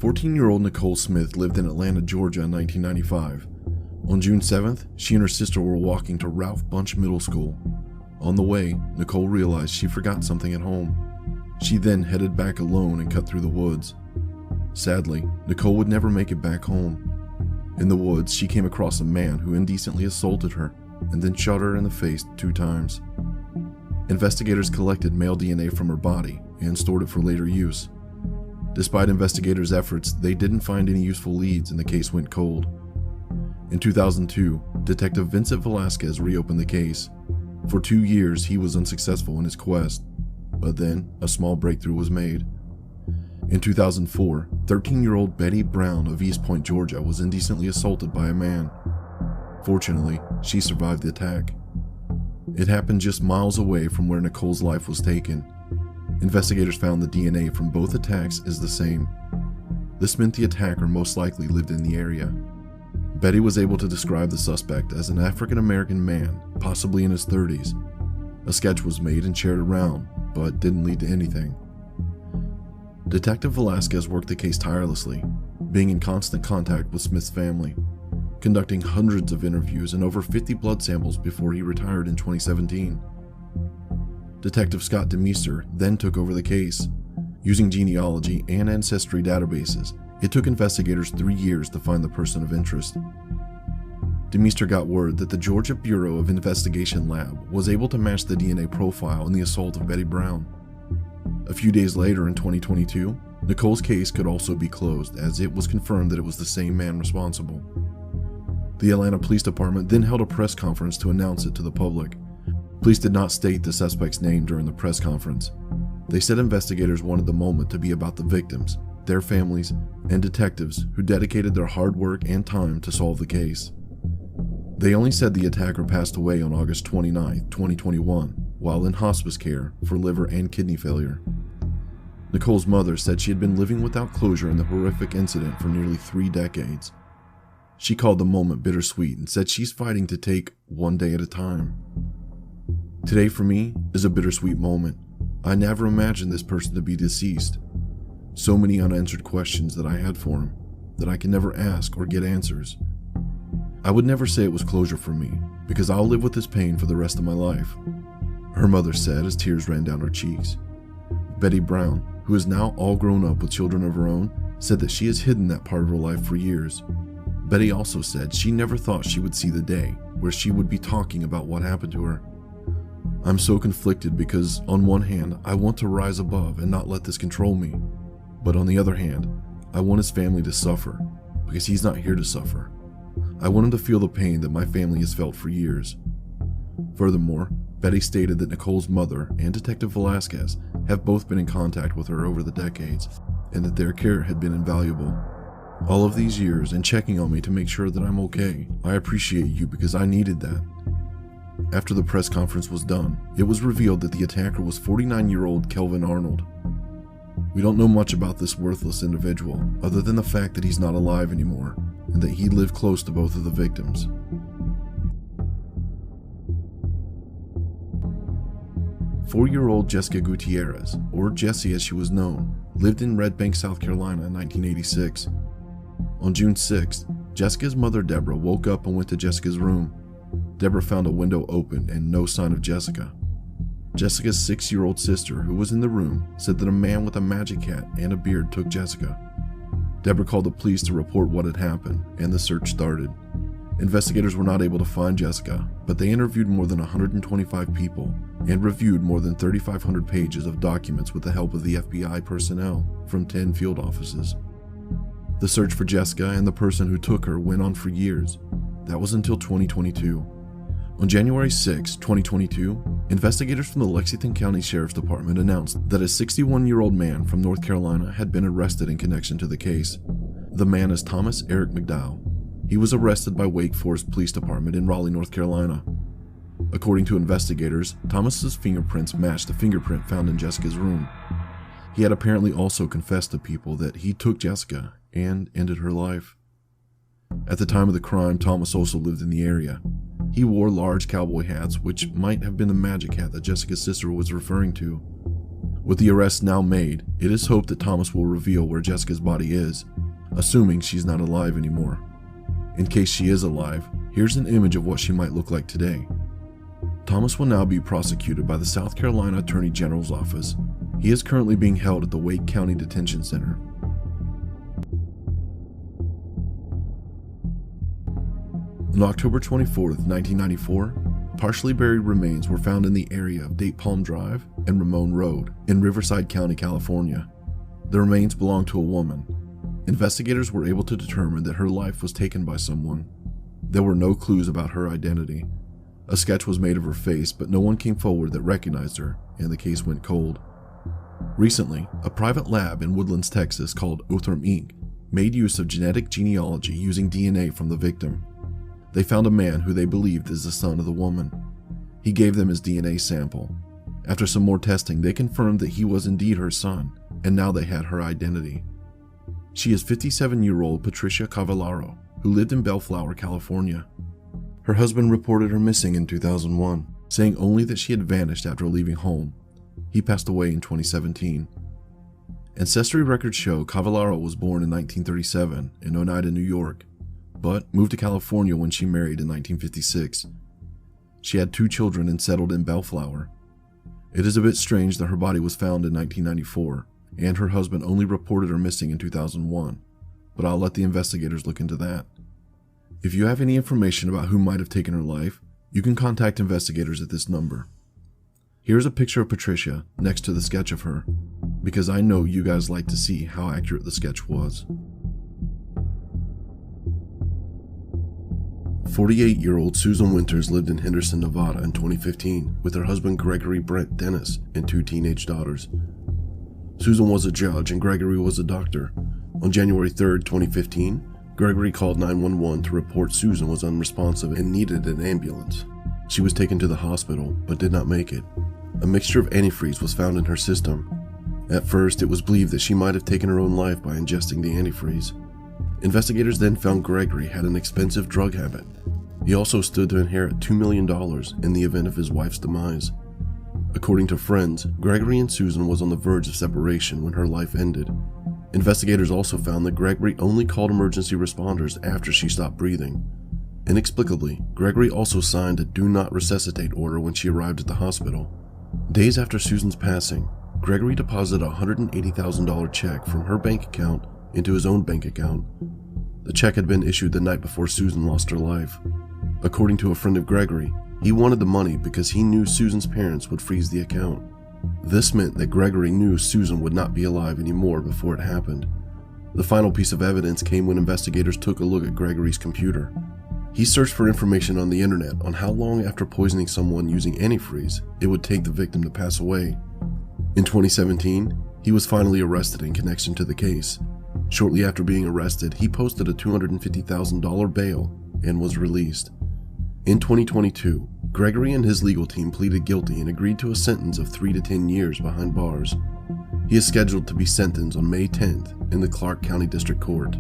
14-year-old Nicole Smith lived in Atlanta, Georgia in 1995. On June 7th, she and her sister were walking to Ralph Bunche Middle School. On the way, Nicole realized she forgot something at home. She then headed back alone and cut through the woods. Sadly, Nicole would never make it back home. In the woods, she came across a man who indecently assaulted her and then shot her in the face 2 times. Investigators collected male DNA from her body and stored it for later use. Despite investigators' efforts, they didn't find any useful leads and the case went cold. In 2002, Detective Vincent Velasquez reopened the case. For 2 years, he was unsuccessful in his quest, but then a small breakthrough was made. In 2004, 13-year-old Betty Brown of East Point, Georgia was indecently assaulted by a man. Fortunately, she survived the attack. It happened just miles away from where Nicole's life was taken. Investigators found the DNA from both attacks is the same. This meant the attacker most likely lived in the area. Betty was able to describe the suspect as an African-American man, possibly in his 30s. A sketch was made and shared around, but didn't lead to anything. Detective Velasquez worked the case tirelessly, being in constant contact with Smith's family, conducting hundreds of interviews and over 50 blood samples before he retired in 2017. Detective Scott DeMeester then took over the case. Using genealogy and ancestry databases, it took investigators 3 years to find the person of interest. DeMeester got word that the Georgia Bureau of Investigation lab was able to match the DNA profile in the assault of Betty Brown. A few days later in 2022, Nicole's case could also be closed as it was confirmed that it was the same man responsible. The Atlanta Police Department then held a press conference to announce it to the public. Police did not state the suspect's name during the press conference. They said investigators wanted the moment to be about the victims, their families, and detectives who dedicated their hard work and time to solve the case. They only said the attacker passed away on August 29, 2021, while in hospice care for liver and kidney failure. Nicole's mother said she had been living without closure in the horrific incident for nearly 3 decades. She called the moment bittersweet and said she's fighting to take one day at a time. Today for me is a bittersweet moment. I never imagined this person to be deceased. So many unanswered questions that I had for him that I can never ask or get answers. I would never say it was closure for me because I'll live with this pain for the rest of my life, her mother said as tears ran down her cheeks. Betty Brown, who is now all grown up with children of her own, said that she has hidden that part of her life for years. Betty also said she never thought she would see the day where she would be talking about what happened to her. I'm so conflicted because on one hand, I want to rise above and not let this control me. But on the other hand, I want his family to suffer because he's not here to suffer. I want him to feel the pain that my family has felt for years. Furthermore, Betty stated that Nicole's mother and Detective Velasquez have both been in contact with her over the decades and that their care had been invaluable. All of these years and checking on me to make sure that I'm okay. I appreciate you because I needed that. After the press conference was done, it was revealed that the attacker was 49-year-old Kelvin Arnold. We don't know much about this worthless individual other than the fact that he's not alive anymore and that he lived close to both of the victims. Four-year-old Jessica Gutierrez, or Jessie as she was known, lived in Red Bank, South Carolina in 1986. On June 6th, Jessica's mother Deborah woke up and went to Jessica's room. Deborah found a window open and no sign of Jessica. Jessica's 6-year-old sister, who was in the room, said that a man with a magic hat and a beard took Jessica. Deborah called the police to report what had happened, and the search started. Investigators were not able to find Jessica, but they interviewed more than 125 people and reviewed more than 3,500 pages of documents with the help of the FBI personnel from 10 field offices. The search for Jessica and the person who took her went on for years. That was until 2022. On January 6, 2022, investigators from the Lexington County Sheriff's Department announced that a 61-year-old man from North Carolina had been arrested in connection to the case. The man is Thomas Eric McDowell. He was arrested by Wake Forest Police Department in Raleigh, North Carolina. According to investigators, Thomas's fingerprints matched the fingerprint found in Jessica's room. He had apparently also confessed to people that he took Jessica and ended her life. At the time of the crime, Thomas also lived in the area. He wore large cowboy hats, which might have been the magic hat that Jessica's sister was referring to. With the arrest now made, it is hoped that Thomas will reveal where Jessica's body is, assuming she's not alive anymore. In case she is alive, here's an image of what she might look like today. Thomas will now be prosecuted by the South Carolina Attorney General's office. He is currently being held at the Wake County Detention Center. On October 24, 1994, partially buried remains were found in the area of Date Palm Drive and Ramon Road in Riverside County, California. The remains belonged to a woman. Investigators were able to determine that her life was taken by someone. There were no clues about her identity. A sketch was made of her face, but no one came forward that recognized her, and the case went cold. Recently, a private lab in Woodlands, Texas called Othram Inc. made use of genetic genealogy using DNA from the victim. They found a man who they believed is the son of the woman. He gave them his DNA sample. After some more testing, they confirmed that he was indeed her son, and now they had her identity. She is 57-year-old Patricia Cavallaro, who lived in Bellflower, California. Her husband reported her missing in 2001, saying only that she had vanished after leaving home. He passed away in 2017. Ancestry records show Cavallaro was born in 1937 in Oneida, New York, but moved to California when she married in 1956. She had 2 children and settled in Bellflower. It is a bit strange that her body was found in 1994, and her husband only reported her missing in 2001, but I'll let the investigators look into that. If you have any information about who might have taken her life, you can contact investigators at this number. Here's a picture of Patricia next to the sketch of her, because I know you guys like to see how accurate the sketch was. 48-year-old Susan Winters lived in Henderson, Nevada in 2015 with her husband Gregory Brent Dennis and 2 teenage daughters. Susan was a judge and Gregory was a doctor. On January 3, 2015, Gregory called 911 to report Susan was unresponsive and needed an ambulance. She was taken to the hospital but did not make it. A mixture of antifreeze was found in her system. At first, it was believed that she might have taken her own life by ingesting the antifreeze. Investigators then found Gregory had an expensive drug habit. He also stood to inherit $2 million in the event of his wife's demise. According to friends, Gregory and Susan was on the verge of separation when her life ended. Investigators also found that Gregory only called emergency responders after she stopped breathing. Inexplicably, Gregory also signed a do not resuscitate order when she arrived at the hospital. Days after Susan's passing, Gregory deposited a $180,000 check from her bank account into his own bank account. The check had been issued the night before Susan lost her life. According to a friend of Gregory, he wanted the money because he knew Susan's parents would freeze the account. This meant that Gregory knew Susan would not be alive anymore before it happened. The final piece of evidence came when investigators took a look at Gregory's computer. He searched for information on the internet on how long after poisoning someone using antifreeze it would take the victim to pass away. In 2017, he was finally arrested in connection to the case. Shortly after being arrested, he posted a $250,000 bail and was released. In 2022, Gregory and his legal team pleaded guilty and agreed to a sentence of 3 to 10 years behind bars. He is scheduled to be sentenced on May 10th in the Clark County District Court.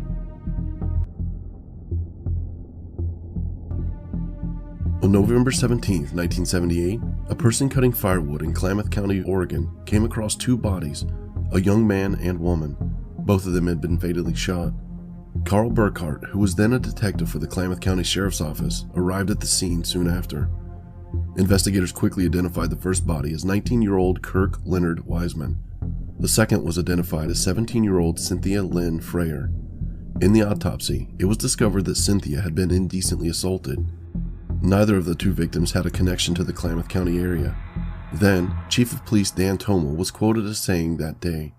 On November 17, 1978, a person cutting firewood in Klamath County, Oregon, came across 2 bodies, a young man and woman. Both of them had been fatally shot. Carl Burkhart, who was then a detective for the Klamath County Sheriff's Office, arrived at the scene soon after. Investigators quickly identified the first body as 19-year-old Kirk Leonard Wiseman. The second was identified as 17-year-old Cynthia Lynn Freyer. In the autopsy, it was discovered that Cynthia had been indecently assaulted. Neither of the 2 victims had a connection to the Klamath County area. Then, Chief of Police Dan Tomel was quoted as saying that day,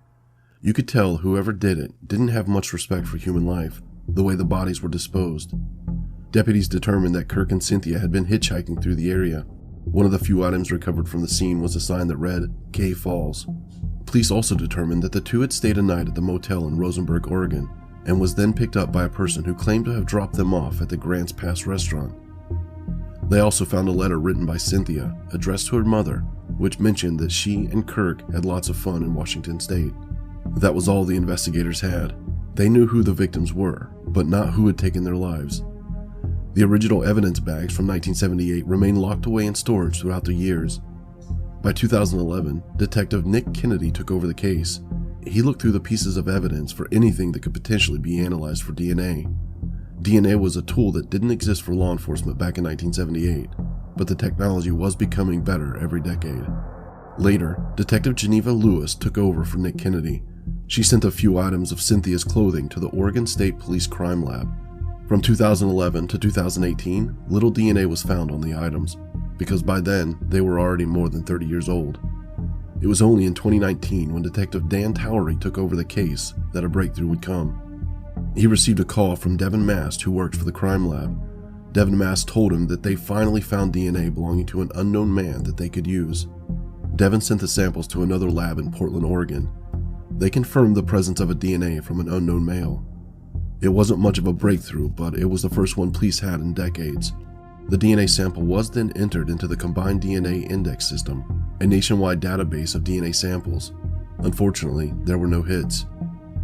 "You could tell whoever did it didn't have much respect for human life, the way the bodies were disposed." Deputies determined that Kirk and Cynthia had been hitchhiking through the area. One of the few items recovered from the scene was a sign that read, "Cave Falls." Police also determined that the 2 had stayed a night at the motel in Rosenberg, Oregon, and was then picked up by a person who claimed to have dropped them off at the Grants Pass restaurant. They also found a letter written by Cynthia, addressed to her mother, which mentioned that she and Kirk had lots of fun in Washington State. That was all the investigators had. They knew who the victims were, but not who had taken their lives. The original evidence bags from 1978 remain locked away in storage throughout the years. By 2011, Detective Nick Kennedy took over the case. He looked through the pieces of evidence for anything that could potentially be analyzed for DNA. DNA was a tool that didn't exist for law enforcement back in 1978, but the technology was becoming better every decade. Later, Detective Geneva Lewis took over for Nick Kennedy. She sent a few items of Cynthia's clothing to the Oregon State Police Crime Lab. From 2011 to 2018, little DNA was found on the items, because by then, they were already more than 30 years old. It was only in 2019, when Detective Dan Towery took over the case, that a breakthrough would come. He received a call from Devin Mast, who worked for the crime lab. Devin Mast told him that they finally found DNA belonging to an unknown man that they could use. Devin sent the samples to another lab in Portland, Oregon. They confirmed the presence of a DNA from an unknown male. It wasn't much of a breakthrough, but it was the first one police had in decades. The DNA sample was then entered into the Combined DNA Index System, a nationwide database of DNA samples. Unfortunately, there were no hits.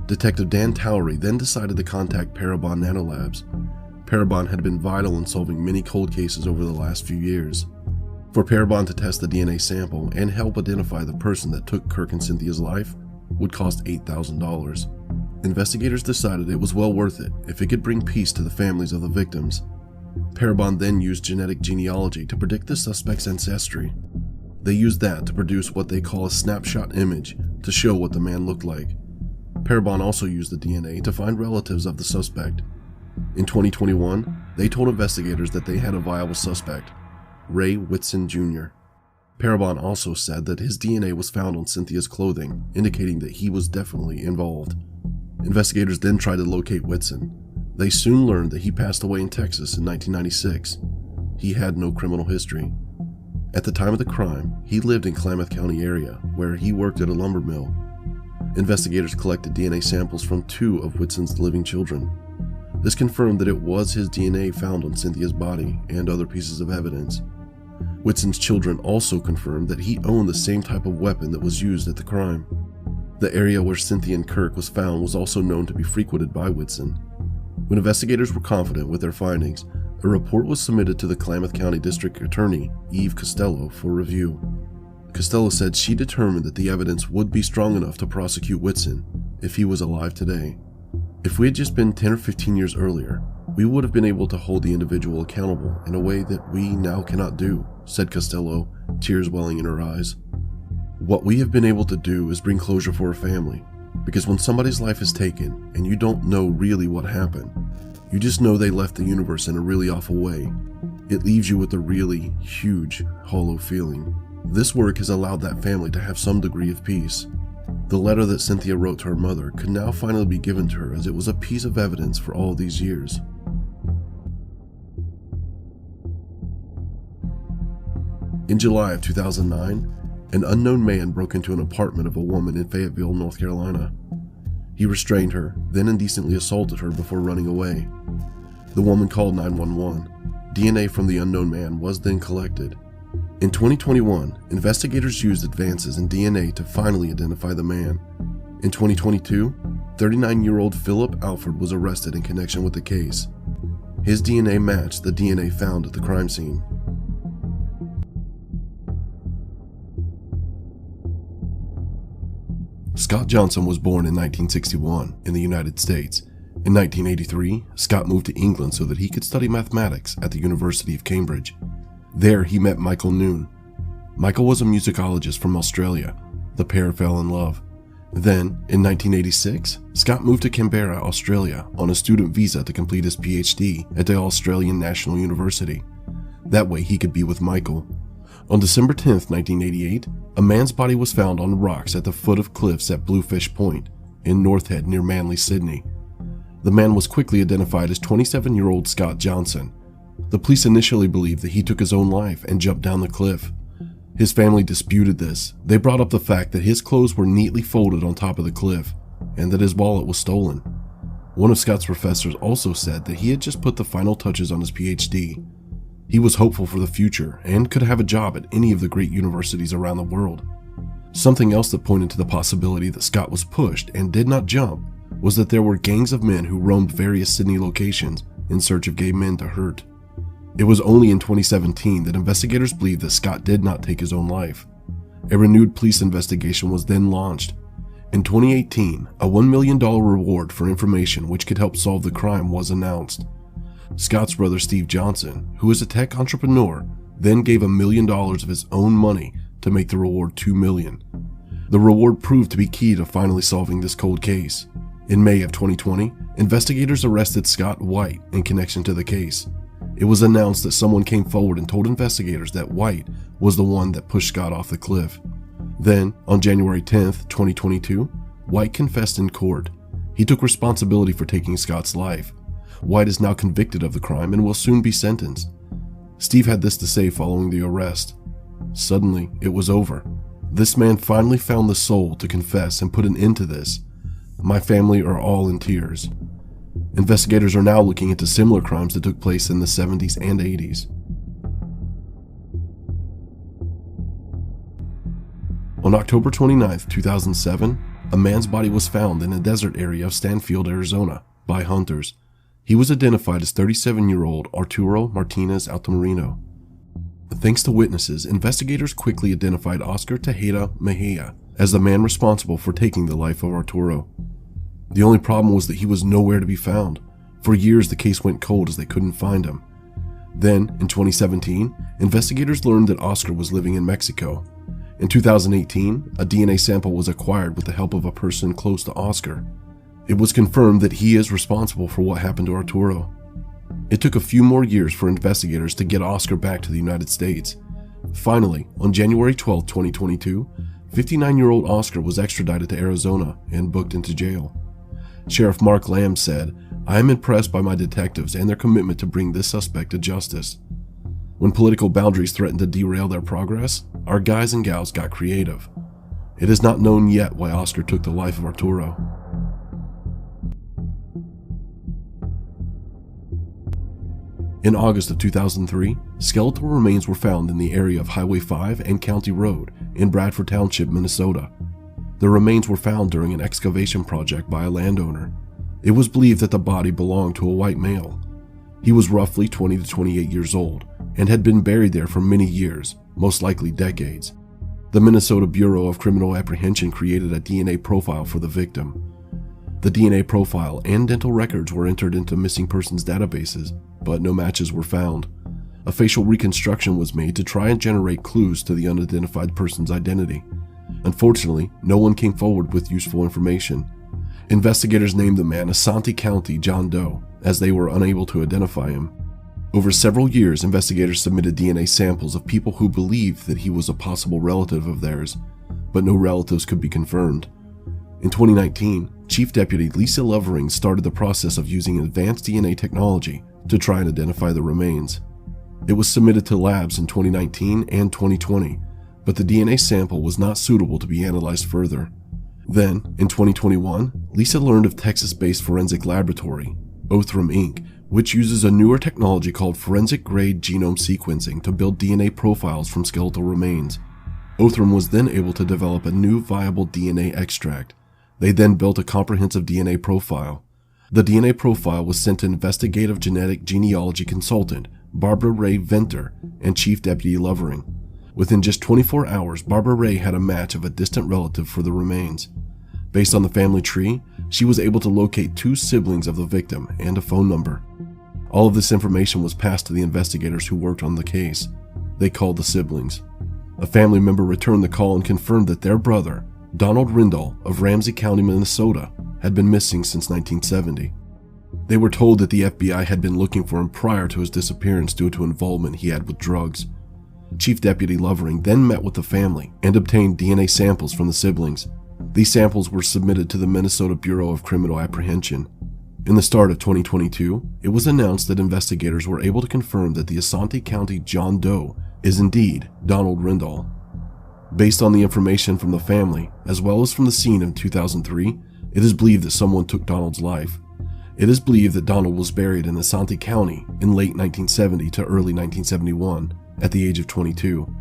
Detective Dan Towery then decided to contact Parabon Nanolabs. Parabon had been vital in solving many cold cases over the last few years. For Parabon to test the DNA sample and help identify the person that took Kirk and Cynthia's life would cost $8,000. Investigators decided it was well worth it if it could bring peace to the families of the victims. Parabon then used genetic genealogy to predict the suspect's ancestry. They used that to produce what they call a snapshot image to show what the man looked like. Parabon also used the DNA to find relatives of the suspect. In 2021, they told investigators that they had a viable suspect, Ray Whitson Jr. Parabon also said that his DNA was found on Cynthia's clothing, indicating that he was definitely involved. Investigators then tried to locate Whitson. They soon learned that he passed away in Texas in 1996. He had no criminal history. At the time of the crime, he lived in Klamath County area, where he worked at a lumber mill. Investigators collected DNA samples from 2 of Whitson's living children. This confirmed that it was his DNA found on Cynthia's body and other pieces of evidence. Whitson's children also confirmed that he owned the same type of weapon that was used at the crime. The area where Cynthia and Kirk was found was also known to be frequented by Whitson. When investigators were confident with their findings, a report was submitted to the Klamath County District Attorney, Eve Costello, for review. Costello said she determined that the evidence would be strong enough to prosecute Whitson if he was alive today. If we had just been 10 or 15 years earlier, we would have been able to hold the individual accountable in a way that we now cannot do, said Costello, tears welling in her eyes. What we have been able to do is bring closure for a family, because when somebody's life is taken and you don't know really what happened, you just know they left the universe in a really awful way. It leaves you with a really huge, hollow feeling. This work has allowed that family to have some degree of peace. The letter that Cynthia wrote to her mother could now finally be given to her, as it was a piece of evidence for all these years. In July of 2009, an unknown man broke into an apartment of a woman in Fayetteville, North Carolina. He restrained her, then indecently assaulted her before running away. The woman called 911. DNA from the unknown man was then collected. In 2021, investigators used advances in DNA to finally identify the man. In 2022, 39-year-old Philip Alford was arrested in connection with the case. His DNA matched the DNA found at the crime scene. Scott Johnson was born in 1961 in the United States. In 1983, Scott moved to England so that he could study mathematics at the University of Cambridge. There he met Michael Noon. Michael was a musicologist from Australia. The pair fell in love. Then, in 1986, Scott moved to Canberra, Australia on a student visa to complete his PhD at the Australian National University. That way he could be with Michael. On December 10, 1988, a man's body was found on the rocks at the foot of cliffs at Bluefish Point in North Head near Manly, Sydney. The man was quickly identified as 27-year-old Scott Johnson. The police initially believed that he took his own life and jumped down the cliff. His family disputed this. They brought up the fact that his clothes were neatly folded on top of the cliff and that his wallet was stolen. One of Scott's professors also said that he had just put the final touches on his PhD. He was hopeful for the future and could have a job at any of the great universities around the world. Something else that pointed to the possibility that Scott was pushed and did not jump was that there were gangs of men who roamed various Sydney locations in search of gay men to hurt. It was only in 2017 that investigators believed that Scott did not take his own life. A renewed police investigation was then launched. In 2018, a $1 million reward for information which could help solve the crime was announced. Scott's brother Steve Johnson, who is a tech entrepreneur, then gave $1 million of his own money to make the reward $2 million. The reward proved to be key to finally solving this cold case. In May of 2020, investigators arrested Scott White in connection to the case. It was announced that someone came forward and told investigators that White was the one that pushed Scott off the cliff. Then, on January 10th, 2022, White confessed in court. He took responsibility for taking Scott's life. White is now convicted of the crime and will soon be sentenced. Steve had this to say following the arrest. Suddenly, it was over. This man finally found the soul to confess and put an end to this. My family are all in tears. Investigators are now looking into similar crimes that took place in the 70s and 80s. On October 29, 2007, a man's body was found in a desert area of Stanfield, Arizona, by hunters. He was identified as 37-year-old Arturo Martinez Altamirano. Thanks to witnesses, investigators quickly identified Oscar Tejeda Mejia as the man responsible for taking the life of Arturo. The only problem was that he was nowhere to be found. For years, the case went cold as they couldn't find him. Then, in 2017, investigators learned that Oscar was living in Mexico. In 2018, a DNA sample was acquired with the help of a person close to Oscar. It was confirmed that he is responsible for what happened to Arturo. It took a few more years for investigators to get Oscar back to the United States. Finally, on January 12, 2022, 59-year-old Oscar was extradited to Arizona and booked into jail. Sheriff Mark Lamb said, "I am impressed by my detectives and their commitment to bring this suspect to justice. When political boundaries threatened to derail their progress, our guys and gals got creative. It is not known yet why Oscar took the life of Arturo." In August of 2003, skeletal remains were found in the area of Highway 5 and County Road in Bradford Township, Minnesota. The remains were found during an excavation project by a landowner. It was believed that the body belonged to a white male. He was roughly 20 to 28 years old and had been buried there for many years, most likely decades. The Minnesota Bureau of Criminal Apprehension created a DNA profile for the victim. The DNA profile and dental records were entered into missing persons databases, but no matches were found. A facial reconstruction was made to try and generate clues to the unidentified person's identity. Unfortunately, no one came forward with useful information. Investigators named the man Asante County John Doe, as they were unable to identify him. Over several years, investigators submitted DNA samples of people who believed that he was a possible relative of theirs, but no relatives could be confirmed. In 2019, Chief Deputy Lisa Lovering started the process of using advanced DNA technology to try and identify the remains. It was submitted to labs in 2019 and 2020, but the DNA sample was not suitable to be analyzed further. Then, in 2021, Lisa learned of Texas-based forensic laboratory, Othram Inc., which uses a newer technology called forensic-grade genome sequencing to build DNA profiles from skeletal remains. Othram was then able to develop a new viable DNA extract. They then built a comprehensive DNA profile. The DNA profile was sent to investigative genetic genealogy consultant Barbara Ray Venter and Chief Deputy Lovering. Within just 24 hours, Barbara Ray had a match of a distant relative for the remains. Based on the family tree, she was able to locate 2 siblings of the victim and a phone number. All of this information was passed to the investigators who worked on the case. They called the siblings. A family member returned the call and confirmed that their brother, Donald Rindall of Ramsey County, Minnesota, had been missing since 1970. They were told that the FBI had been looking for him prior to his disappearance due to involvement he had with drugs. Chief Deputy Lovering then met with the family and obtained DNA samples from the siblings. These samples were submitted to the Minnesota Bureau of Criminal Apprehension. In the start of 2022, it was announced that investigators were able to confirm that the Asante County John Doe is indeed Donald Rindall. Based on the information from the family, as well as from the scene in 2003, it is believed that someone took Donald's life. It is believed that Donald was buried in Asante County in late 1970 to early 1971, at the age of 22.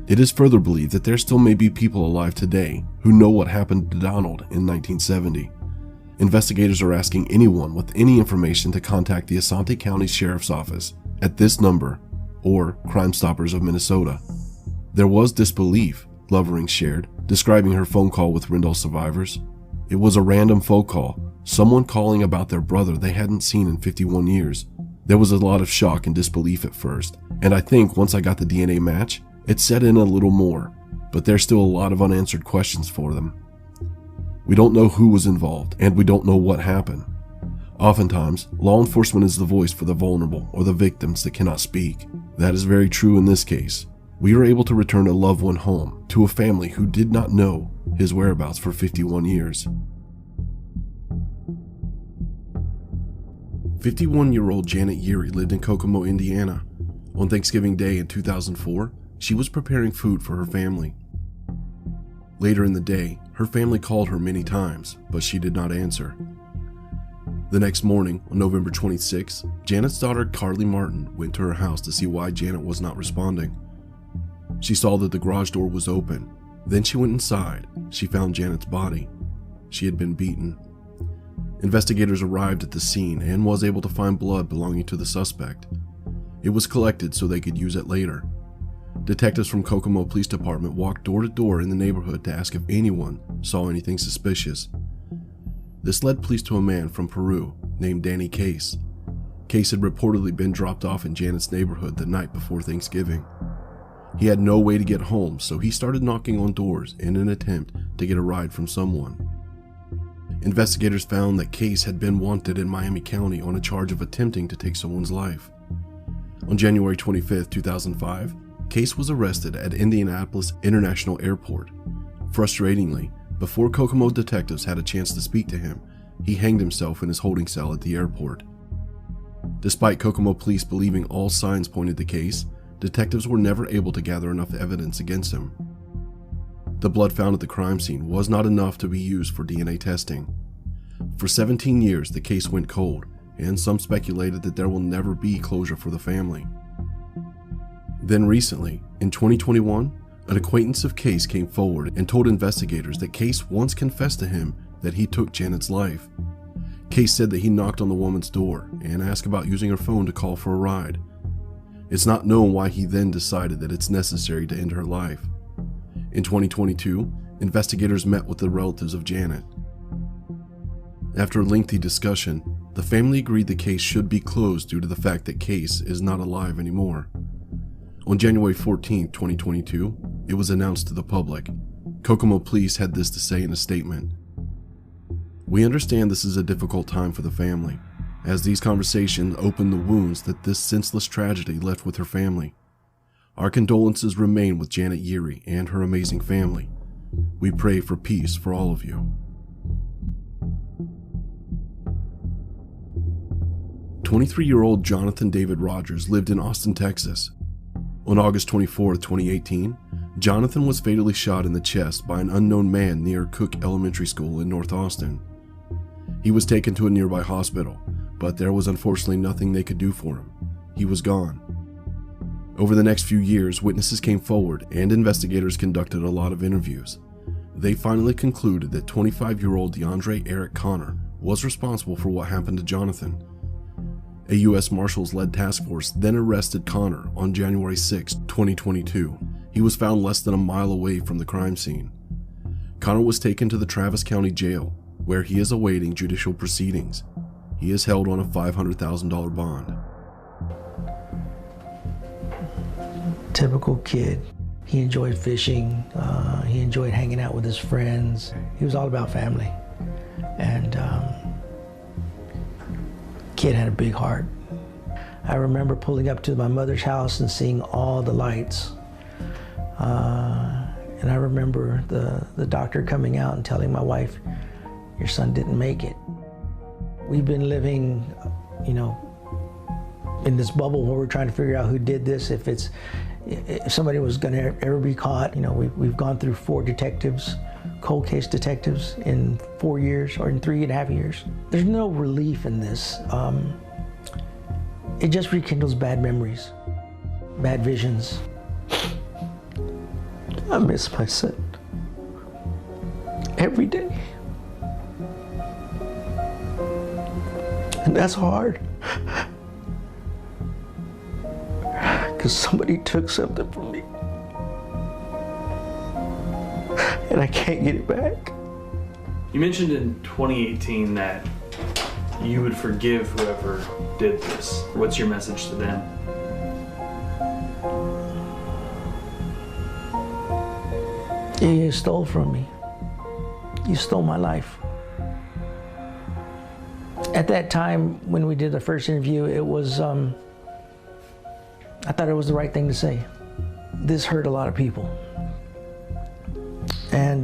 It is further believed that there still may be people alive today who know what happened to Donald in 1970. Investigators are asking anyone with any information to contact the Asante County Sheriff's Office at this number or Crime Stoppers of Minnesota. There was disbelief Lovering shared, describing her phone call with Rindal survivors. It was a random phone call, someone calling about their brother they hadn't seen in 51 years. There was a lot of shock and disbelief at first, and I think once I got the DNA match, it set in a little more, but there's still a lot of unanswered questions for them. We don't know who was involved, and we don't know what happened. Oftentimes, law enforcement is the voice for the vulnerable or the victims that cannot speak. That is very true in this case. We were able to return a loved one home to a family who did not know his whereabouts for 51 years. 51-year-old Janet Yeary lived in Kokomo, Indiana. On Thanksgiving Day in 2004, she was preparing food for her family. Later in the day, her family called her many times, but she did not answer. The next morning, on November 26, Janet's daughter Carly Martin went to her house to see why Janet was not responding. She saw that the garage door was open. Then she went inside. She found Janet's body. She had been beaten. Investigators arrived at the scene and was able to find blood belonging to the suspect. It was collected so they could use it later. Detectives from Kokomo Police Department walked door to door in the neighborhood to ask if anyone saw anything suspicious. This led police to a man from Peru named Danny Case. Case had reportedly been dropped off in Janet's neighborhood the night before Thanksgiving. He had no way to get home, so he started knocking on doors in an attempt to get a ride from someone. Investigators found that Case had been wanted in Miami County on a charge of attempting to take someone's life. On January 25, 2005, Case was arrested at Indianapolis International Airport. Frustratingly, before Kokomo detectives had a chance to speak to him, he hanged himself in his holding cell at the airport. Despite Kokomo police believing all signs pointed to Case, detectives were never able to gather enough evidence against him. The blood found at the crime scene was not enough to be used for DNA testing. For 17 years, the case went cold, and some speculated that there will never be closure for the family. Then recently, in 2021, an acquaintance of Case came forward and told investigators that Case once confessed to him that he took Janet's life. Case said that he knocked on the woman's door and asked about using her phone to call for a ride. It's not known why he then decided that it's necessary to end her life. In 2022, investigators met with the relatives of Janet. After a lengthy discussion, the family agreed the case should be closed due to the fact that Case is not alive anymore. On January 14, 2022, it was announced to the public. Kokomo police had this to say in a statement. "We understand this is a difficult time for the family, as these conversations open the wounds that this senseless tragedy left with her family. Our condolences remain with Janet Yeary and her amazing family. We pray for peace for all of you." 23-year-old Jonathan David Rogers lived in Austin, Texas. On August 24, 2018, Jonathan was fatally shot in the chest by an unknown man near Cook Elementary School in North Austin. He was taken to a nearby hospital, but there was unfortunately nothing they could do for him. He was gone. Over the next few years, witnesses came forward and investigators conducted a lot of interviews. They finally concluded that 25-year-old DeAndre Eric Connor was responsible for what happened to Jonathan. A U.S. Marshals-led task force then arrested Connor on January 6, 2022. He was found less than a mile away from the crime scene. Connor was taken to the Travis County Jail, where he is awaiting judicial proceedings. He is held on a $500,000 bond. Typical kid. He enjoyed fishing. He enjoyed hanging out with his friends. He was all about family. And kid had a big heart. I remember pulling up to my mother's house and seeing all the lights. And I remember the doctor coming out and telling my wife, "Your son didn't make it." We've been living, in this bubble where we're trying to figure out who did this, if somebody was going to ever be caught. We've gone through 4 detectives, cold case detectives, in 4 years, or in 3.5 years. There's no relief in this. It just rekindles bad memories, bad visions. I miss my son every day. And that's hard. Because somebody took something from me. and I can't get it back. You mentioned in 2018 that you would forgive whoever did this. What's your message to them? You stole from me. You stole my life. At that time, when we did the first interview, it was, I thought it was the right thing to say. This hurt a lot of people. And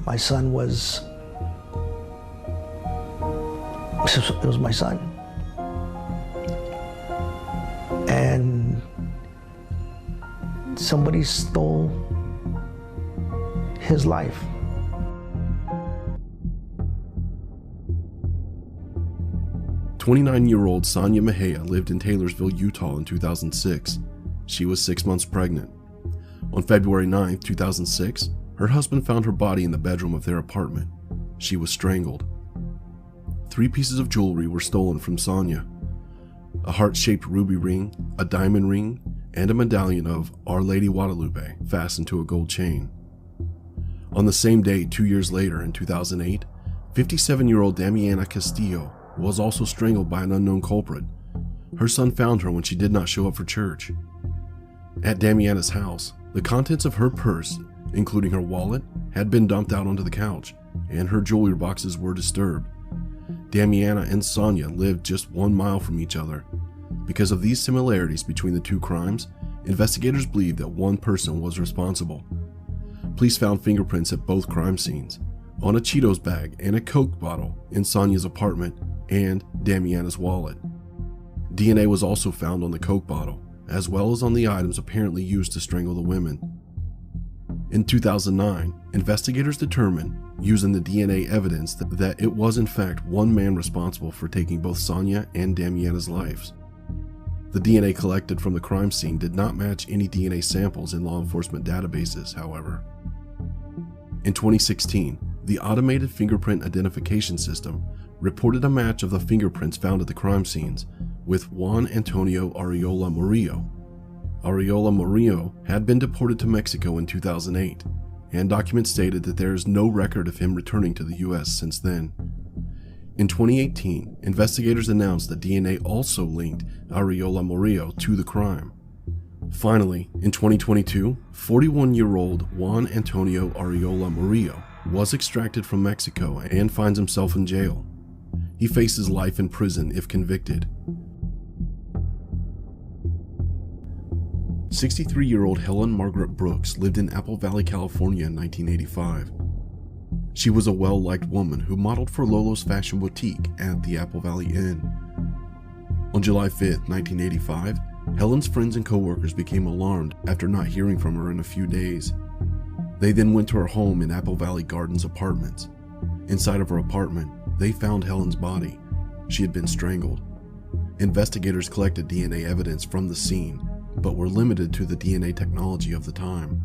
my son was, it was my son. And somebody stole his life. "29-year-old Sonia Mejia lived in Taylorsville, Utah in 2006. She was 6 months pregnant. On February 9, 2006, her husband found her body in the bedroom of their apartment. She was strangled. 3 pieces of jewelry were stolen from Sonia: a heart-shaped ruby ring, a diamond ring, and a medallion of Our Lady Guadalupe fastened to a gold chain. On the same day, 2 years later, in 2008, 57-year-old Damiana Castillo was also strangled by an unknown culprit. Her son found her when she did not show up for church. At Damiana's house, the contents of her purse, including her wallet, had been dumped out onto the couch, and her jewelry boxes were disturbed. Damiana and Sonia lived just 1 mile from each other. Because of these similarities between the 2 crimes, investigators believe that one person was responsible. Police found fingerprints at both crime scenes, on a Cheetos bag and a Coke bottle in Sonia's apartment and Damiana's wallet. DNA was also found on the Coke bottle, as well as on the items apparently used to strangle the women. In 2009, investigators determined, using the DNA evidence, that it was in fact one man responsible for taking both Sonia and Damiana's lives. The DNA collected from the crime scene did not match any DNA samples in law enforcement databases, however. In 2016, the Automated Fingerprint Identification System reported a match of the fingerprints found at the crime scenes with Juan Antonio Arriola Murillo. Arriola Murillo had been deported to Mexico in 2008, and documents stated that there is no record of him returning to the US since then. In 2018, investigators announced that DNA also linked Arriola Murillo to the crime. Finally, in 2022, 41-year-old Juan Antonio Arriola Murillo was extracted from Mexico and finds himself in jail. He faces life in prison if convicted. 63-year-old Helen Margaret Brooks lived in Apple Valley, California in 1985. She was a well-liked woman who modeled for Lolo's Fashion Boutique at the Apple Valley Inn. On July 5, 1985, Helen's friends and coworkers became alarmed after not hearing from her in a few days. They then went to her home in Apple Valley Gardens Apartments. Inside of her apartment, they found Helen's body. She had been strangled. Investigators collected DNA evidence from the scene, but were limited to the DNA technology of the time.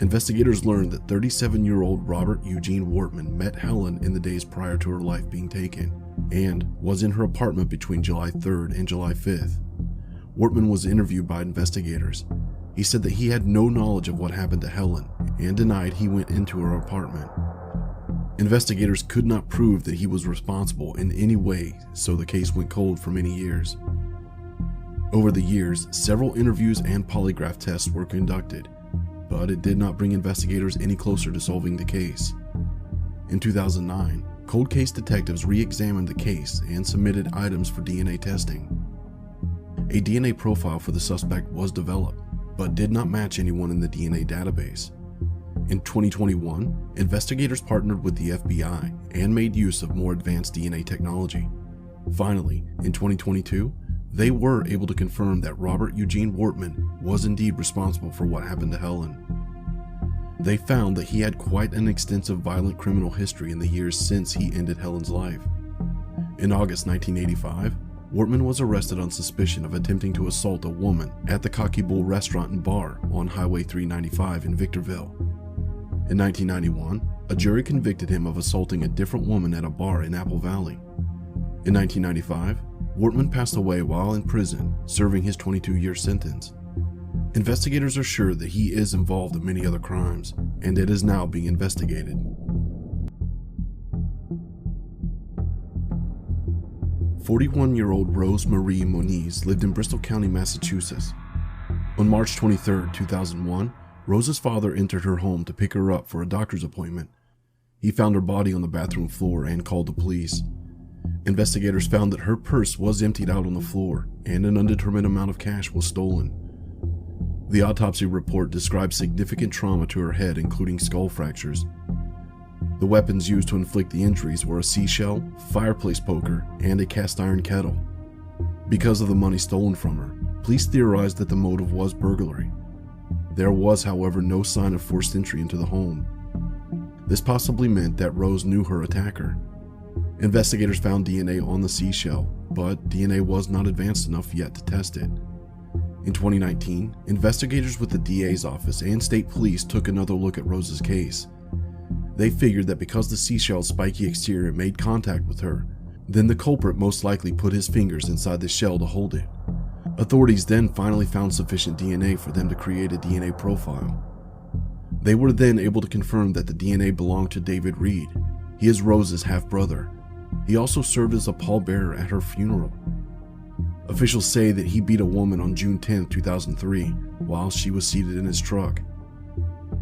Investigators learned that 37-year-old Robert Eugene Wortman met Helen in the days prior to her life being taken, and was in her apartment between July 3rd and July 5th. Wortman was interviewed by investigators. He said that he had no knowledge of what happened to Helen, and denied he went into her apartment. Investigators could not prove that he was responsible in any way, so the case went cold for many years. Over the years, several interviews and polygraph tests were conducted, but it did not bring investigators any closer to solving the case. In 2009, cold case detectives re-examined the case and submitted items for DNA testing. A DNA profile for the suspect was developed, but did not match anyone in the DNA database. In 2021, investigators partnered with the FBI and made use of more advanced DNA technology. Finally, in 2022, they were able to confirm that Robert Eugene Wortman was indeed responsible for what happened to Helen. They found that he had quite an extensive violent criminal history in the years since he ended Helen's life. In August 1985, Wortman was arrested on suspicion of attempting to assault a woman at the Cocky Bull restaurant and bar on Highway 395 in Victorville. In 1991, a jury convicted him of assaulting a different woman at a bar in Apple Valley. In 1995, Wortman passed away while in prison, serving his 22-year sentence. Investigators are sure that he is involved in many other crimes, and it is now being investigated. 41-year-old Rose Marie Moniz lived in Bristol County, Massachusetts. On March 23, 2001, Rose's father entered her home to pick her up for a doctor's appointment. He found her body on the bathroom floor and called the police. Investigators found that her purse was emptied out on the floor and an undetermined amount of cash was stolen. The autopsy report described significant trauma to her head, including skull fractures. The weapons used to inflict the injuries were a seashell, fireplace poker, and a cast iron kettle. Because of the money stolen from her, police theorized that the motive was burglary. There was, however, no sign of forced entry into the home. This possibly meant that Rose knew her attacker. Investigators found DNA on the seashell, but DNA was not advanced enough yet to test it. In 2019, investigators with the DA's office and state police took another look at Rose's case. They figured that because the seashell's spiky exterior made contact with her, then the culprit most likely put his fingers inside the shell to hold it. Authorities then finally found sufficient DNA for them to create a DNA profile. They were then able to confirm that the DNA belonged to David Reed. He is Rose's half-brother. He also served as a pallbearer at her funeral. Officials say that he beat a woman on June 10, 2003, while she was seated in his truck.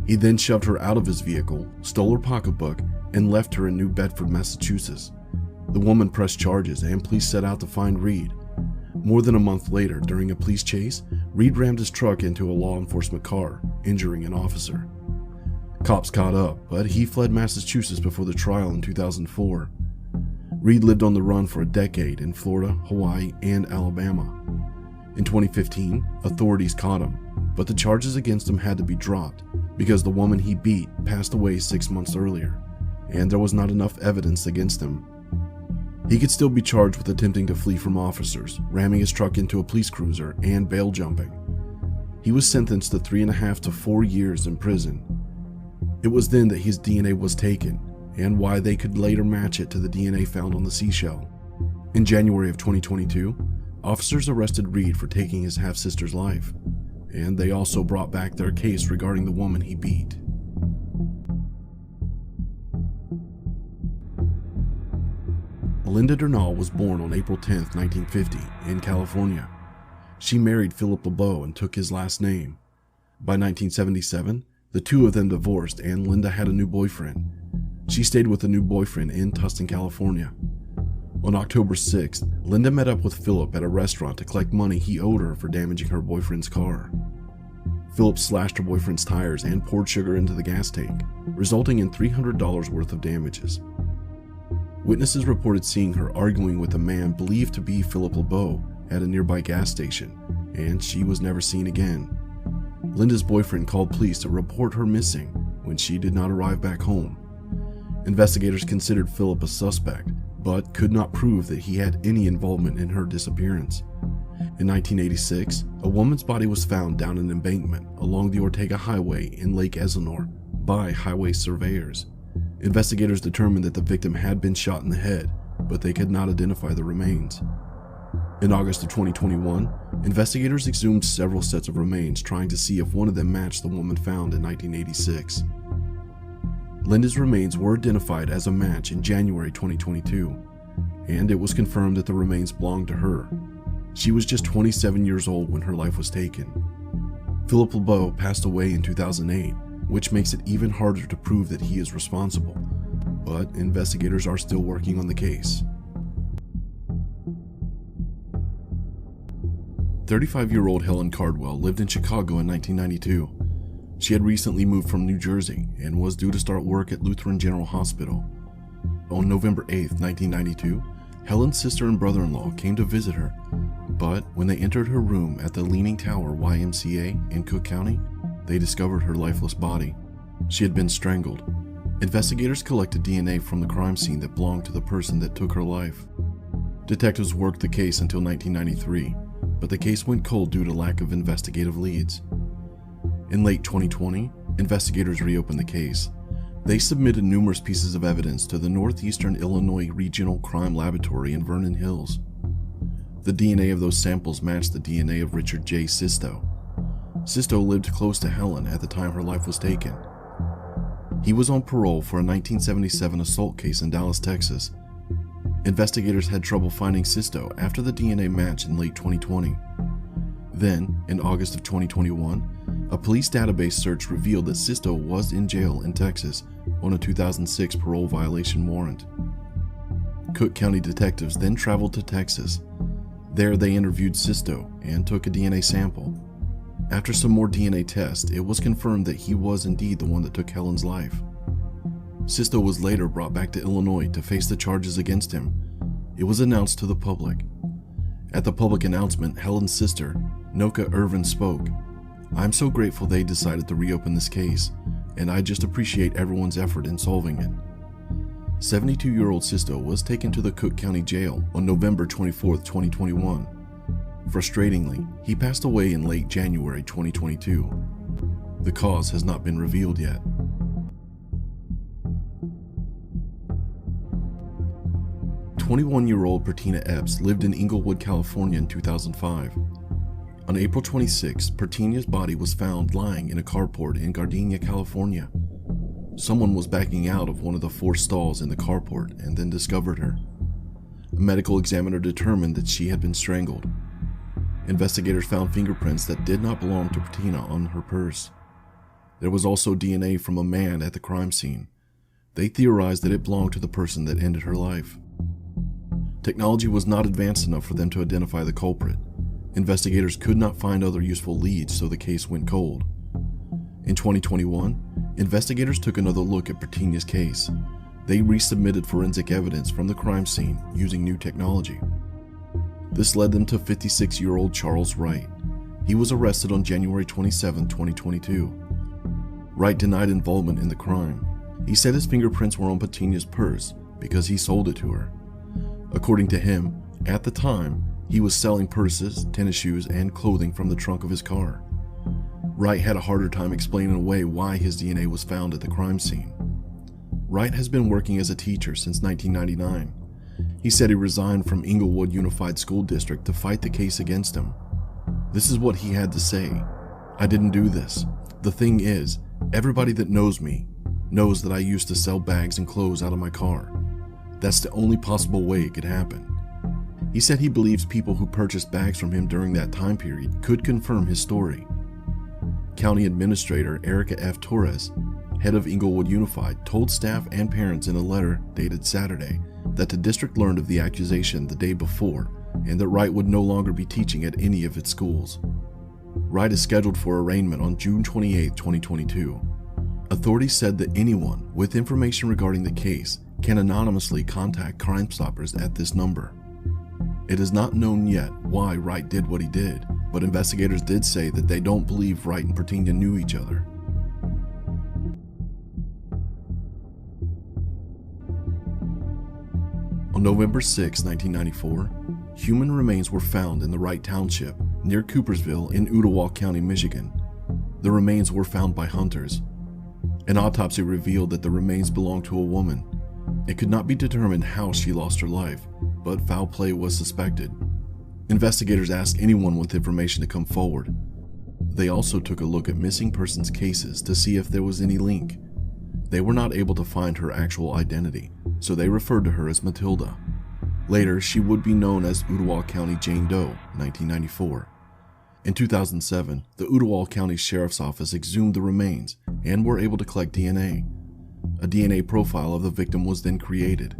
He then shoved her out of his vehicle, stole her pocketbook, and left her in New Bedford, Massachusetts. The woman pressed charges and police set out to find Reed. More than a month later, during a police chase, Reed rammed his truck into a law enforcement car, injuring an officer. Cops caught up, but he fled Massachusetts before the trial in 2004. Reed lived on the run for a decade in Florida, Hawaii, and Alabama. In 2015, authorities caught him, but the charges against him had to be dropped because the woman he beat passed away 6 months earlier, and there was not enough evidence against him. He could still be charged with attempting to flee from officers, ramming his truck into a police cruiser, and bail jumping. He was sentenced to 3.5 to 4 years in prison. It was then that his DNA was taken, and why they could later match it to the DNA found on the seashell. In January of 2022, officers arrested Reed for taking his half-sister's life, and they also brought back their case regarding the woman he beat. Linda Durnall was born on April 10, 1950, in California. She married Philip LeBeau and took his last name. By 1977, the two of them divorced and Linda had a new boyfriend. She stayed with the new boyfriend in Tustin, California. On October 6th, Linda met up with Philip at a restaurant to collect money he owed her for damaging her boyfriend's car. Philip slashed her boyfriend's tires and poured sugar into the gas tank, resulting in $300 worth of damages. Witnesses reported seeing her arguing with a man believed to be Philip LeBeau at a nearby gas station, and she was never seen again. Linda's boyfriend called police to report her missing when she did not arrive back home. Investigators considered Philip a suspect, but could not prove that he had any involvement in her disappearance. In 1986, a woman's body was found down an embankment along the Ortega Highway in Lake Elsinore by highway surveyors. Investigators determined that the victim had been shot in the head, but they could not identify the remains. In August of 2021, investigators exhumed several sets of remains trying to see if one of them matched the woman found in 1986. Linda's remains were identified as a match in January 2022, and it was confirmed that the remains belonged to her. She was just 27 years old when her life was taken. Philip LeBeau passed away in 2008, which makes it even harder to prove that he is responsible, but investigators are still working on the case. 35-year-old Helen Cardwell lived in Chicago in 1992. She had recently moved from New Jersey and was due to start work at Lutheran General Hospital. On November 8, 1992, Helen's sister and brother-in-law came to visit her, but when they entered her room at the Leaning Tower YMCA in Cook County, they discovered her lifeless body. She had been strangled. Investigators collected DNA from the crime scene that belonged to the person that took her life. Detectives worked the case until 1993, but the case went cold due to lack of investigative leads. In late 2020, investigators reopened the case. They submitted numerous pieces of evidence to the Northeastern Illinois Regional Crime Laboratory in Vernon Hills. The DNA of those samples matched the DNA of Richard J. Sisto. Sisto lived close to Helen at the time her life was taken. He was on parole for a 1977 assault case in Dallas, Texas. Investigators had trouble finding Sisto after the DNA match in late 2020. Then, in August of 2021, a police database search revealed that Sisto was in jail in Texas on a 2006 parole violation warrant. Cook County detectives then traveled to Texas. There they interviewed Sisto and took a DNA sample. After some more DNA tests, it was confirmed that he was indeed the one that took Helen's life. Sisto was later brought back to Illinois to face the charges against him. It was announced to the public. At the public announcement, Helen's sister, Noka Irvin, spoke. "I'm so grateful they decided to reopen this case, and I just appreciate everyone's effort in solving it." 72-year-old Sisto was taken to the Cook County Jail on November 24, 2021. Frustratingly, he passed away in late January 2022. The cause has not been revealed yet. "21-year-old Bertina Epps lived in Inglewood, California in 2005. On April 26, Bertina's body was found lying in a carport in Gardenia, California. Someone was backing out of one of the 4 stalls in the carport and then discovered her. A medical examiner determined that she had been strangled. Investigators found fingerprints that did not belong to Bertina on her purse. There was also DNA from a man at the crime scene. They theorized that it belonged to the person that ended her life. Technology was not advanced enough for them to identify the culprit. Investigators could not find other useful leads, so the case went cold. In 2021, investigators took another look at Bertina's case. They resubmitted forensic evidence from the crime scene using new technology. This led them to 56-year-old Charles Wright. He was arrested on January 27, 2022. Wright denied involvement in the crime. He said his fingerprints were on Bertina's purse because he sold it to her. According to him, at the time, he was selling purses, tennis shoes, and clothing from the trunk of his car. Wright had a harder time explaining away why his DNA was found at the crime scene. Wright has been working as a teacher since 1999. He said he resigned from Inglewood Unified School District to fight the case against him. This is what he had to say. "I didn't do this. The thing is, everybody that knows me knows that I used to sell bags and clothes out of my car. That's the only possible way it could happen." He said he believes people who purchased bags from him during that time period could confirm his story. County Administrator Erica F. Torres, head of Inglewood Unified, told staff and parents in a letter dated Saturday that the district learned of the accusation the day before and that Wright would no longer be teaching at any of its schools. Wright is scheduled for arraignment on June 28, 2022. Authorities said that anyone with information regarding the case can anonymously contact Crime Stoppers at this number. It is not known yet why Wright did what he did, but investigators did say that they don't believe Wright and Bertina knew each other. On November 6, 1994, human remains were found in the Wright Township near Coopersville in Ottawa County, Michigan. The remains were found by hunters. An autopsy revealed that the remains belonged to a woman. It could not be determined how she lost her life, but foul play was suspected. Investigators asked anyone with information to come forward. They also took a look at missing persons cases to see if there was any link. They were not able to find her actual identity, so they referred to her as Matilda. Later, she would be known as Ottawa County Jane Doe, 1994. In 2007, the Ottawa County Sheriff's Office exhumed the remains and were able to collect DNA. A DNA profile of the victim was then created.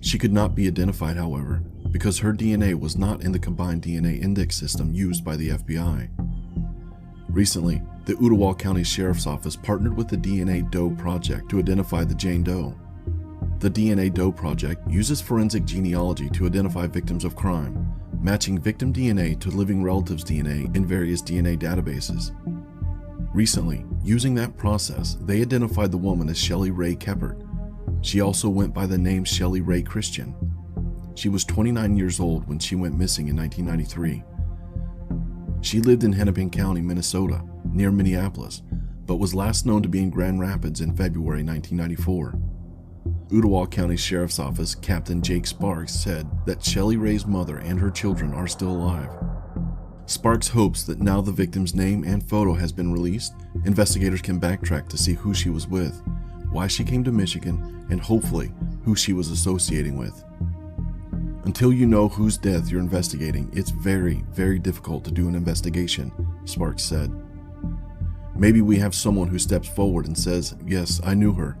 She could not be identified, however, because her DNA was not in the combined DNA index system used by the FBI. Recently, the Ottawa County Sheriff's Office partnered with the DNA Doe Project to identify the Jane Doe. The DNA Doe Project uses forensic genealogy to identify victims of crime, matching victim DNA to living relatives' DNA in various DNA databases. Recently, using that process, they identified the woman as Shelley Ray Keppert. She also went by the name Shelley Ray Christian. She was 29 years old when she went missing in 1993. She lived in Hennepin County, Minnesota, near Minneapolis, but was last known to be in Grand Rapids in February 1994. Ottawa County Sheriff's Office Captain Jake Sparks said that Shelley Ray's mother and her children are still alive. Sparks hopes that now the victim's name and photo has been released, investigators can backtrack to see who she was with, why she came to Michigan, and hopefully who she was associating with. Until you know whose death you're investigating, it's very, very difficult to do an investigation, Sparks said. Maybe we have someone who steps forward and says, yes, I knew her,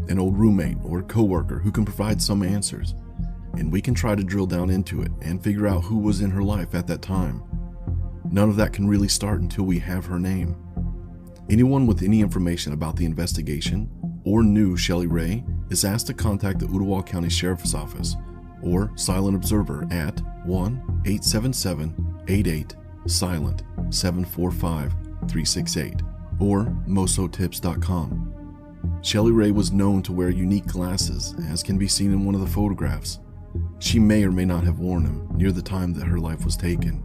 an old roommate or coworker who can provide some answers, and we can try to drill down into it and figure out who was in her life at that time. None of that can really start until we have her name. Anyone with any information about the investigation or knew Shelly Ray is asked to contact the Ottawa County Sheriff's Office or Silent Observer at 1-877-88-SILENT-745-368 or mosotips.com. Shelly Ray was known to wear unique glasses, as can be seen in one of the photographs. She may or may not have worn them near the time that her life was taken.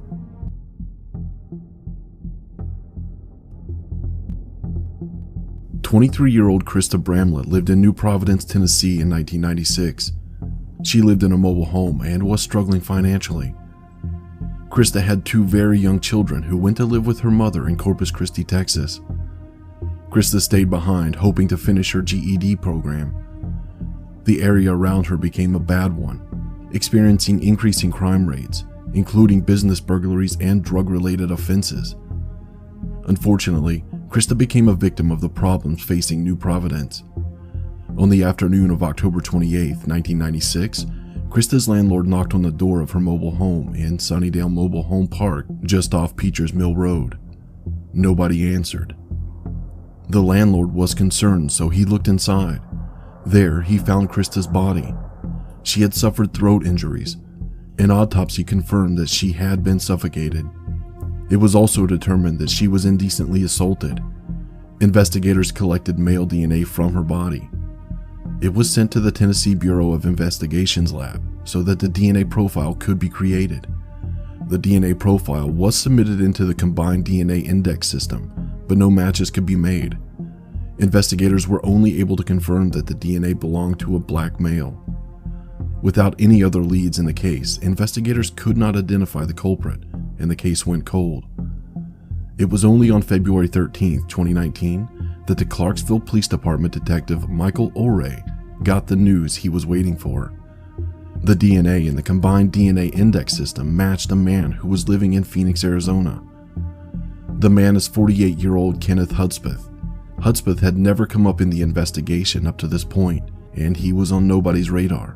23-year-old Krista Bramlett lived in New Providence, Tennessee in 1996. She lived in a mobile home and was struggling financially. Krista had 2 very young children who went to live with her mother in Corpus Christi, Texas. Krista stayed behind, hoping to finish her GED program. The area around her became a bad one, experiencing increasing crime rates, including business burglaries and drug-related offenses. Unfortunately, Krista became a victim of the problems facing New Providence. On the afternoon of October 28, 1996, Krista's landlord knocked on the door of her mobile home in Sunnydale Mobile Home Park just off Peachers Mill Road. Nobody answered. The landlord was concerned, so he looked inside. There, he found Krista's body. She had suffered throat injuries. An autopsy confirmed that she had been suffocated. It was also determined that she was indecently assaulted. Investigators collected male DNA from her body. It was sent to the Tennessee Bureau of Investigation's lab so that the DNA profile could be created. The DNA profile was submitted into the combined DNA index system, but no matches could be made. Investigators were only able to confirm that the DNA belonged to a black male. Without any other leads in the case, investigators could not identify the culprit, and the case went cold. It was only on February 13, 2019, that the Clarksville Police Department detective Michael Olray got the news he was waiting for. The DNA in the combined DNA index system matched a man who was living in Phoenix, Arizona. The man is 48-year-old Kenneth Hudspeth. Hudspeth had never come up in the investigation up to this point, and he was on nobody's radar.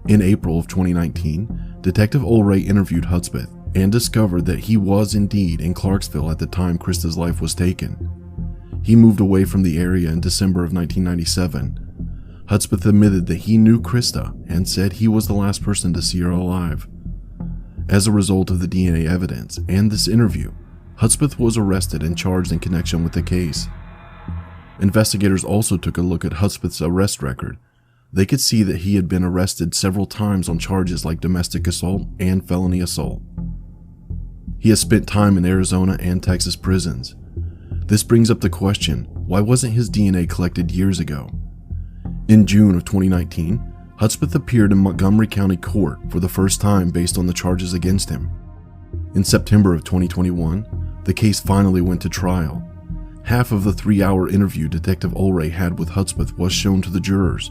In April of 2019, Detective Olray interviewed Hudspeth and discovered that he was indeed in Clarksville at the time Krista's life was taken. He moved away from the area in December of 1997. Hudspeth admitted that he knew Krista and said he was the last person to see her alive. As a result of the DNA evidence and this interview, Hudspeth was arrested and charged in connection with the case. Investigators also took a look at Hudspeth's arrest record. They could see that he had been arrested several times on charges like domestic assault and felony assault. He has spent time in Arizona and Texas prisons. This brings up the question, why wasn't his DNA collected years ago? In June of 2019, Hudspeth appeared in Montgomery County Court for the first time based on the charges against him. In September of 2021, the case finally went to trial. Half of the 3-hour interview Detective Olray had with Hudspeth was shown to the jurors.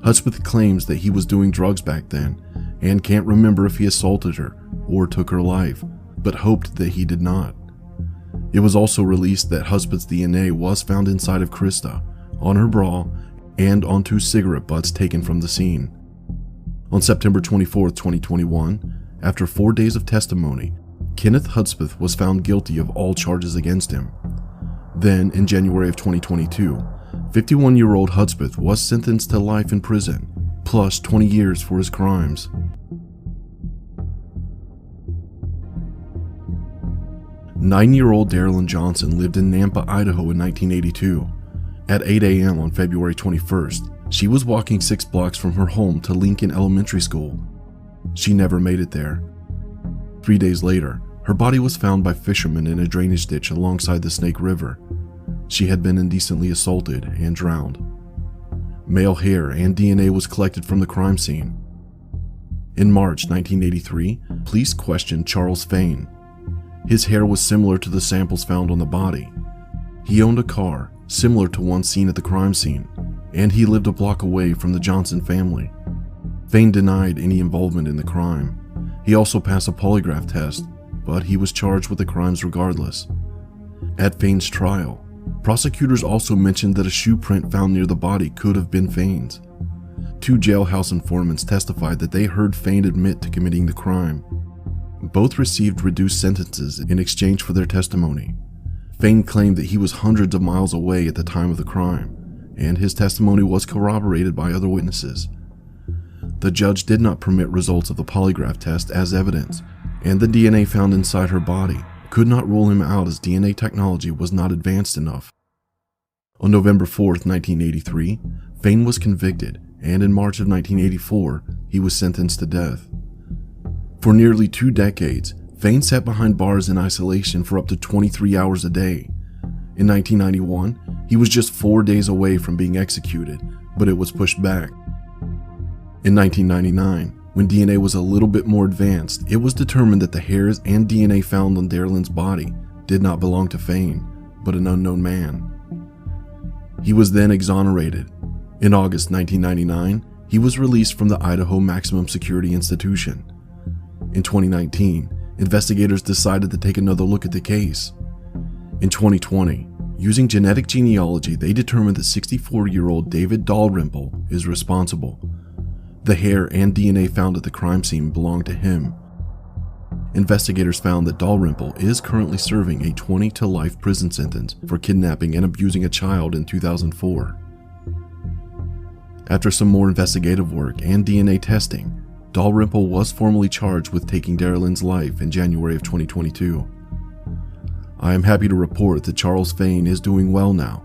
Hudspeth claims that he was doing drugs back then and can't remember if he assaulted her or took her life, but hoped that he did not. It was also released that Hudspeth's DNA was found inside of Krista, on her bra, and on 2 cigarette butts taken from the scene. On September 24, 2021, after 4 days of testimony, Kenneth Hudspeth was found guilty of all charges against him. Then, in January of 2022, 51-year-old Hudspeth was sentenced to life in prison, plus 20 years for his crimes. Nine-year-old Darylyn Johnson lived in Nampa, Idaho in 1982. At 8 a.m. on February 21st, she was walking 6 blocks from her home to Lincoln Elementary School. She never made it there. 3 days later, her body was found by fishermen in a drainage ditch alongside the Snake River. She had been indecently assaulted and drowned. Male hair and DNA was collected from the crime scene. In March 1983, police questioned Charles Fain. His hair was similar to the samples found on the body. He owned a car, similar to one seen at the crime scene. and he lived a block away from the Johnson family. Fain denied any involvement in the crime. He also passed a polygraph test, but he was charged with the crimes regardless. At Fain's trial, prosecutors also mentioned that a shoe print found near the body could have been Fain's. 2 jailhouse informants testified that they heard Fain admit to committing the crime. Both received reduced sentences in exchange for their testimony. Fain claimed that he was hundreds of miles away at the time of the crime, and his testimony was corroborated by other witnesses. The judge did not permit results of the polygraph test as evidence, and the DNA found inside her body could not rule him out as DNA technology was not advanced enough. On November 4th, 1983, Fain was convicted, and in March of 1984, he was sentenced to death. For nearly 2 decades, Fain sat behind bars in isolation for up to 23 hours a day. In 1991, he was just 4 days away from being executed, but it was pushed back. In 1999, when DNA was a little bit more advanced, it was determined that the hairs and DNA found on Darylyn's body did not belong to Fain, but an unknown man. He was then exonerated. In August 1999, he was released from the Idaho Maximum Security Institution. In 2019, investigators decided to take another look at the case. In 2020, using genetic genealogy, they determined that 64-year-old David Dalrymple is responsible. The hair and DNA found at the crime scene belonged to him. Investigators found that Dalrymple is currently serving a 20 to life prison sentence for kidnapping and abusing a child in 2004. After some more investigative work and DNA testing, Dalrymple was formally charged with taking Darylyn's life in January of 2022. I am happy to report that Charles Fain is doing well now.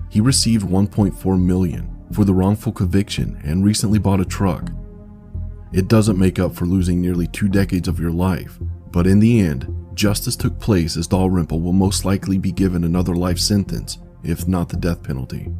He received $1.4 million for the wrongful conviction and recently bought a truck. It doesn't make up for losing nearly 2 decades of your life, but in the end, justice took place as Dalrymple will most likely be given another life sentence, if not the death penalty.